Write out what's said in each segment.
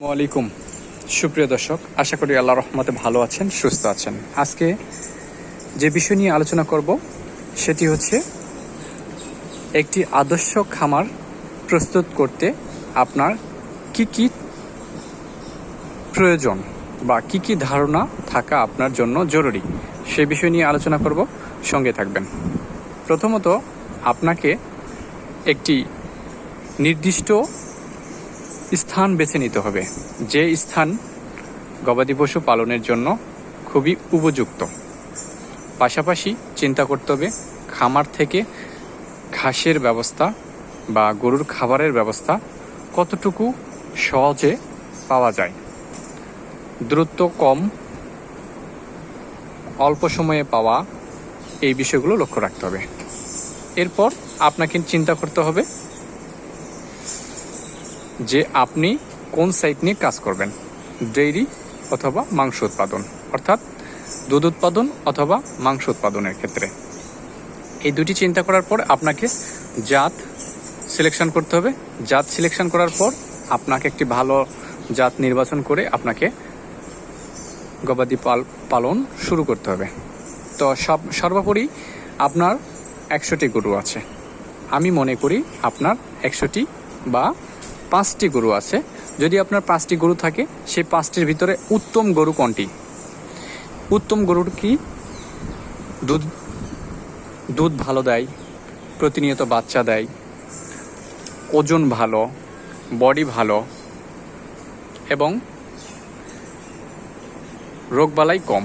ওয়ালাইকুম সুপ্রিয় দর্শক, আশা করি আল্লাহ রহমতে ভালো আছেন, সুস্থ আছেন। আজকে যে বিষয় নিয়ে আলোচনা করব সেটি হচ্ছে একটি আদর্শ খামার প্রস্তুত করতে আপনার কি কি প্রয়োজন বা কি কি ধারণা থাকা আপনার জন্য জরুরি, সে বিষয় নিয়ে আলোচনা করব। সঙ্গে থাকবেন। প্রথমত আপনাকে একটি নির্দিষ্ট স্থান বেছে নিতে হবে, যে স্থান গবাদি পশু পালনের জন্য খুবই উপযুক্ত। পাশাপাশি চিন্তা করতে হবে খামার থেকে ঘাসের ব্যবস্থা বা গরুর খাবারের ব্যবস্থা কতটুকু সহজে পাওয়া যায়, দূরত্ব কম, অল্প সময়ে পাওয়া, এই বিষয়গুলো লক্ষ্য রাখতে হবে। এরপর আপনাকে চিন্তা করতে হবে যে আপনি কোন সাইট নিয়ে কাজ করবেন, ডেইরি অথবা মাংস উৎপাদন, অর্থাৎ দুধ উৎপাদন অথবা মাংস উৎপাদনের ক্ষেত্রে। এই দুটি চিন্তা করার পর আপনাকে জাত সিলেকশন করতে হবে। জাত সিলেকশন করার পর আপনাকে একটি ভালো জাত নির্বাচন করে আপনাকে গবাদি পালন শুরু করতে হবে। তো সর্বোপরি আপনার 100টি গরু আছে, আমি মনে করি আপনার 100টি বা 5টি গরু আছে। যদি আপনার 5টি গরু থাকে, সেই 5টির ভিতরে উত্তম গরু কোনটি? উত্তম গরুর কি? দুধ ভালো দেয়, প্রতিনিয়ত বাচ্চা দেয়, ওজন ভালো, বডি ভালো এবং রোগবালাই কম।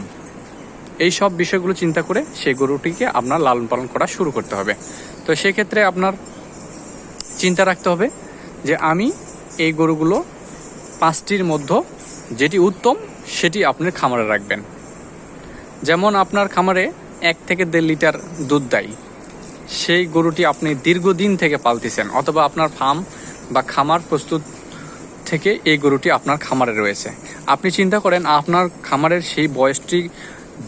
এই সব বিষয়গুলো চিন্তা করে সেই গরুটিকে আপনার লালন পালন করা শুরু করতে হবে। তো সেক্ষেত্রে আপনার চিন্তা রাখতে হবে যে আমি এই গরুগুলো 5টির মধ্যে যেটি উত্তম সেটি আপনার খামারে রাখবেন। যেমন আপনার খামারে 1 থেকে 1.5 লিটার দুধ দেয়, সেই গরুটি আপনি দীর্ঘদিন থেকে পালতেছেন, অথবা আপনার ফার্ম বা খামার প্রস্তুত থেকে এই গরুটি আপনার খামারে রয়েছে। আপনি চিন্তা করেন আপনার খামারের সেই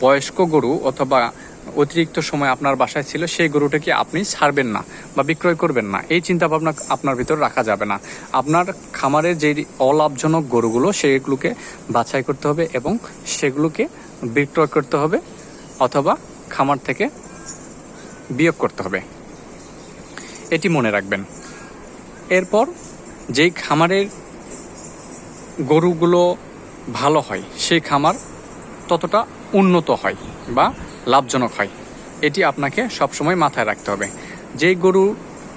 বয়স্ক গরু অথবা অতিরিক্ত সময় আপনার বাসায় ছিল, সেই গরুটাকে আপনি ছাড়বেন না বা বিক্রয় করবেন না, এই চিন্তা ভাবনা আপনার ভিতর রাখা যাবে না। আপনার খামারের যে অলাভজনক গরুগুলো সেগুলোকে বাছাই করতে হবে এবং সেগুলোকে বিক্রয় করতে হবে অথবা খামার থেকে বিয়োগ করতে হবে, এটি মনে রাখবেন। এরপর যেই খামারের গরুগুলো ভালো হয়, সেই খামার ততটা উন্নত হয় বা লাভজনক হয়, এটি আপনাকে সবসময় মাথায় রাখতে হবে। যেই গরুর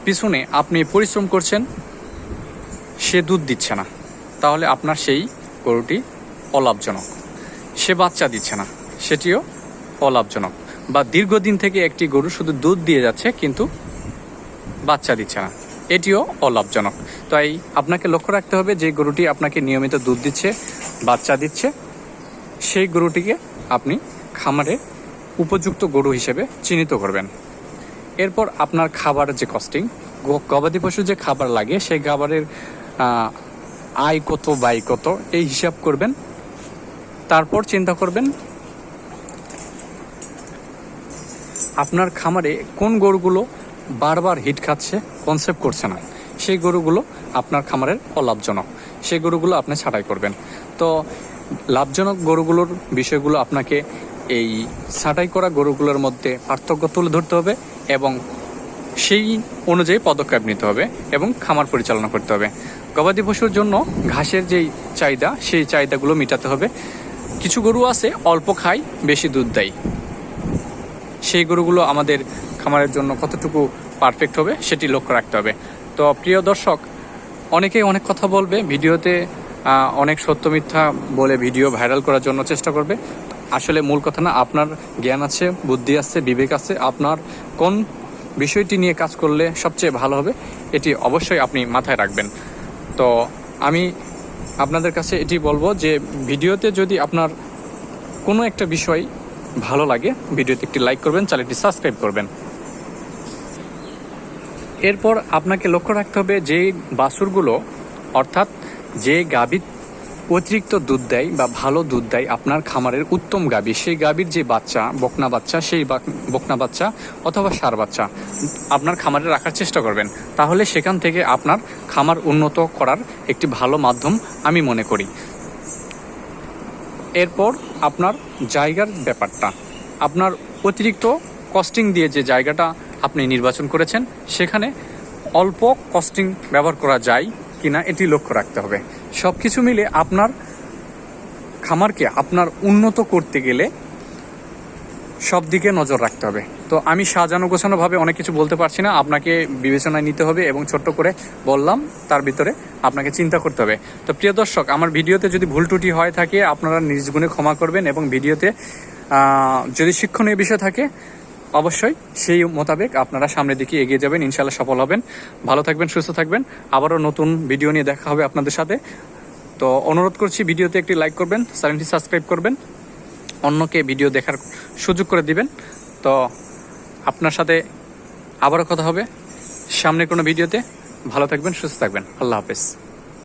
পিছনে আপনি পরিশ্রম করছেন, সে দুধ দিচ্ছে না, তাহলে আপনার সেই গরুটি অলাভজনক। সে বাচ্চা দিচ্ছে না, সেটিও অলাভজনক। বা দীর্ঘদিন থেকে একটি গরু শুধু দুধ দিয়ে যাচ্ছে কিন্তু বাচ্চা দিচ্ছে না, এটিও অলাভজনক। তাই আপনাকে লক্ষ্য রাখতে হবে যে গরুটি আপনাকে নিয়মিত দুধ দিচ্ছে, বাচ্চা দিচ্ছে, সেই গরুটিকে আপনি খামারে উপযুক্ত গরু হিসেবে চিহ্নিত করবেন। এরপর আপনার খাবারের যে কস্টিং, গবাদি পশু যে খাবার লাগে সেই খাবারের আয় কত, ব্যয় কত, এই হিসাব করবেন। তারপর চিন্তা করবেন আপনার খামারে কোন গরুগুলো বারবার হিট খাচ্ছে, কনসেপ্ট করছে না, সেই গরুগুলো আপনার খামারের অলাভজনক, সেই গরুগুলো আপনি ছাঁটাই করবেন। তো লাভজনক গরুগুলোর বিষয়গুলো আপনাকে এই ছাঁটাই করা গরুগুলোর মধ্যে পার্থক্য তুলে ধরতে হবে এবং সেই অনুযায়ী পদক্ষেপ নিতে হবে এবং খামার পরিচালনা করতে হবে। গবাদি পশুর জন্য ঘাসের যেই চাহিদা, সেই চাহিদাগুলো মেটাতে হবে। কিছু গরু আছে অল্প খায়, বেশি দুধ দেয়, সেই গরুগুলো আমাদের খামারের জন্য কতটুকু পারফেক্ট হবে সেটি লক্ষ্য রাখতে হবে। তো প্রিয় দর্শক, অনেকেই অনেক কথা বলবে ভিডিওতে, অনেক সত্য মিথ্যা বলে ভিডিও ভাইরাল করার জন্য চেষ্টা করবে। আসলে মূল কথা না, আপনার জ্ঞান আছে, বুদ্ধি আছে, বিবেক আছে, আপনার কোন বিষয়টি নিয়ে কাজ করলে সবচেয়ে ভালো হবে এটি অবশ্যই আপনি মাথায় রাখবেন। তো আমি আপনাদের কাছে এটি বলবো যে ভিডিওতে যদি আপনার কোনো একটা বিষয় ভালো লাগে, ভিডিওতে একটি লাইক করবেন, চ্যানেলটি সাবস্ক্রাইব করবেন। এরপর আপনাকে লক্ষ্য রাখতে হবে যে বাছুরগুলো, অর্থাৎ যে গাভী অতিরিক্ত দুধ দেয় বা ভালো দুধ দেয় আপনার খামারের উত্তম গাভী, সেই গাভীর যে বাচ্চা, বকনা বাচ্চা, সেই বকনা বাচ্চা অথবা ষাঁড় বাচ্চা আপনার খামারে রাখার চেষ্টা করবেন। তাহলে সেখান থেকে আপনার খামার উন্নত করার একটি ভালো মাধ্যম আমি মনে করি। এরপর আপনার জায়গার ব্যাপারটা, আপনার অতিরিক্ত কস্টিং দিয়ে যে জায়গাটা আপনি নির্বাচন করেছেন সেখানে অল্প কস্টিং ব্যবহার করা যায় কিনা এটি লক্ষ্য রাখতে হবে। সব কিছু মিলে আপনার খামারকে আপনার উন্নত করতে গেলে সব দিকে নজর রাখতে হবে। তো আমি সাজানো গোছানোভাবে অনেক কিছু বলতে পারছি না, আপনাকে বিবেচনায় নিতে হবে এবং ছোট্ট করে বললাম, তার ভিতরে আপনাকে চিন্তা করতে হবে। তো প্রিয় দর্শক, আমার ভিডিওতে যদি ভুল ত্রুটি হয় থাকে আপনারা নিজ গুণে ক্ষমা করবেন, এবং ভিডিওতে যদি শিক্ষণীয় বিষয় থাকে অবশ্যই সেই মোতাবেক আপনারা সামনের দিকে এগিয়ে যাবেন, ইনশাআল্লাহ সফল হবেন। ভালো থাকবেন, সুস্থ থাকবেন। আবারও নতুন ভিডিও নিয়ে দেখা হবে আপনাদের সাথে। তো অনুরোধ করছি ভিডিওতে একটি লাইক করবেন, চ্যানেলটি সাবস্ক্রাইব করবেন, অন্যকে ভিডিও দেখার সুযোগ করে দিবেন। তো আপনার সাথে আবারও কথা হবে সামনে কোনো ভিডিওতে। ভালো থাকবেন, সুস্থ থাকবেন। আল্লাহ হাফেজ।